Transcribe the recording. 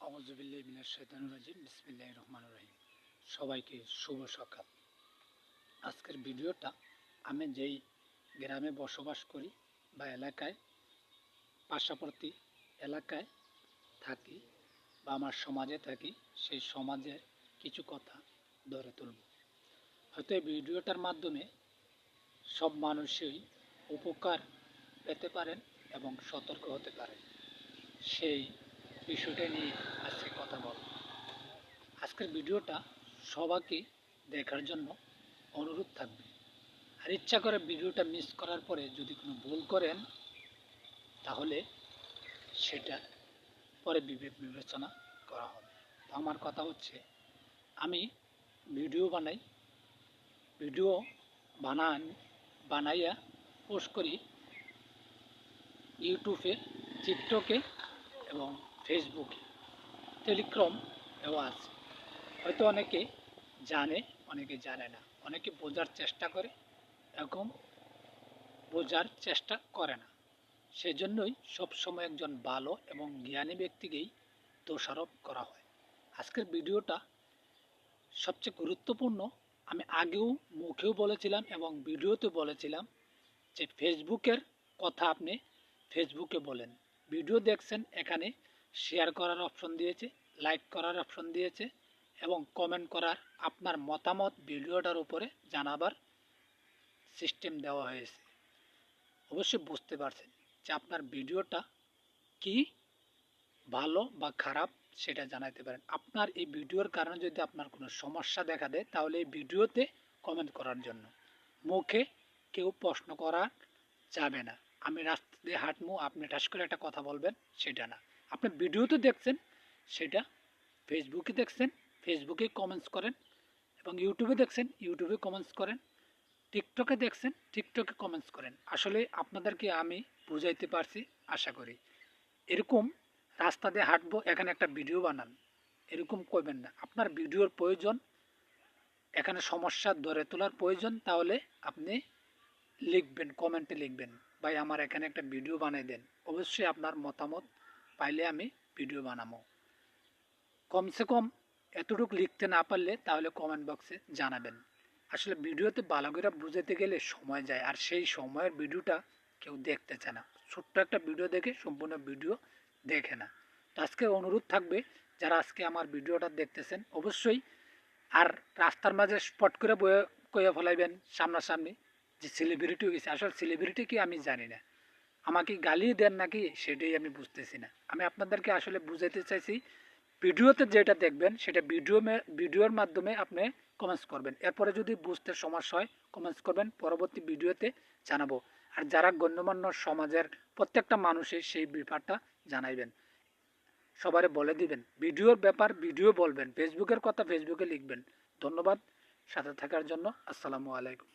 আউযুবিল্লাহি মিনাশ শাইতানির রাজিম বিসমিল্লাহির রহমানির রহিম। সবাইকে শুভ সকাল। আজকের ভিডিওটা আমি যেই গ্রামে বসবাস করি বা এলাকায় পার্শ্ববর্তী এলাকায় থাকি বা আমার সমাজে থাকি, সেই সমাজের কিছু কথা ধরে তুলব। হয়তো এই ভিডিওটার মাধ্যমে সব মানুষই উপকার পেতে পারেন এবং সতর্ক হতে পারেন। সেই বিষয়টা নিয়ে আজকে কথা বলব। আজকের ভিডিওটা সবাইকে দেখার জন্য অনুরোধ থাকবে। আর ইচ্ছা করে ভিডিওটা মিস করার পরে যদি কোনো ভুল করেন তাহলে সেটা পরে বিবেচনা করা হবে। তো আমার কথা হচ্ছে, আমি ভিডিও বানাই, ভিডিও বানাইয়া পোস্ট করি ইউটিউবে, টিকটকে এবং ফেসবুকে। টেলিগ্রাম দেওয়া আছে। হয়তো অনেকে জানে, অনেকে জানে না, অনেকে বোঝার চেষ্টা করে এবং বোঝার চেষ্টা করে না। সেজন্যই সবসময় একজন ভালো এবং জ্ঞানী ব্যক্তিকেই দোষারোপ করা হয়। আজকের ভিডিওটা সবচেয়ে গুরুত্বপূর্ণ। আমি আগেও মুখেও বলেছিলাম এবং ভিডিওতে বলেছিলাম যে ফেসবুকের কথা আপনি ফেসবুকে বলেন। ভিডিও দেখছেন, এখানে শেয়ার করার অপশন দিয়েছে, লাইক করার অপশন দিয়েছে এবং কমেন্ট করার, আপনার মতামত ভিডিওটার উপরে জানাবার সিস্টেম দেওয়া হয়েছে। অবশ্যই বুঝতে পারছেন যে আপনার ভিডিওটা কি ভালো বা খারাপ সেটা জানাতে পারেন। আপনার এই ভিডিওর কারণে যদি আপনার কোনো সমস্যা দেখা দেয় তাহলে এই ভিডিওতে কমেন্ট করার জন্য। মুখে কেউ প্রশ্ন করা যাবে না। আমি রাস্তা দিয়ে হাঁটবো, আপনি ঠাস করে একটা কথা বলবেন, সেটা না। আপনি ভিডিওতে দেখছেন, সেটা ফেসবুকে দেখছেন, ফেসবুকে কমেন্টস করেন, এবং ইউটিউবে দেখছেন, ইউটিউবে কমেন্টস করেন, টিকটকে দেখছেন, টিকটকে কমেন্টস করেন। আসলে আপনাদেরকে আমি বুঝাইতে পারছি আশা করি। এরকম রাস্তা দিয়ে হাঁটবো, এখানে একটা ভিডিও বানান, এরকম করবেন না। আপনার ভিডিওর প্রয়োজন, এখানে সমস্যা ধরে তোলার প্রয়োজন, তাহলে আপনি লিখবেন, কমেন্টে লিখবেন, ভাই আমার এখানে একটা ভিডিও বানিয়ে দেন। অবশ্যই আপনার মতামত পাইলে আমি ভিডিও বানাবো। কমসে কম এতটুকু লিখতে না পারলে তাহলে কমেন্ট বক্সে জানাবেন। আসলে ভিডিওতে ভালো করে বুঝাতে গেলে সময় যায়, আর সেই সময়ের ভিডিওটা কেউ দেখতে চায় না। ছোট্ট একটা ভিডিও দেখে সম্পূর্ণ ভিডিও দেখে না। তো আজকে অনুরোধ থাকবে, যারা আজকে আমার ভিডিওটা দেখতেছেন, অবশ্যই আর রাস্তার মাঝে স্পট করে বয়ে কয়ে ফেলাইবেন সামনাসামনি যে সেলিব্রিটি হয়ে গেছে। আসলে সেলিব্রিটি কি আমি জানি না, আমাকে গালি দেন নাকি সেটাই আমি বুঝতেছি না। আমি আপনাদেরকে আসলে বুঝাইতে চাইছি, ভিডিওতে যেটা দেখবেন সেটা ভিডিওর মাধ্যমে আপনি কমেন্টস করবেন। এরপরে যদি বুঝতে সমস্যা হয় কমেন্টস করবেন, পরবর্তী ভিডিওতে জানাবো। আর যারা গণ্যমান্য সমাজের প্রত্যেকটা মানুষের সেই ব্যাপারটা জানাইবেন, সবারে বলে দিবেন। ভিডিওর ব্যাপার ভিডিও বলবেন, ফেসবুকের কথা ফেসবুকে লিখবেন। ধন্যবাদ সাথে থাকার জন্য। আসসালামু আলাইকুম।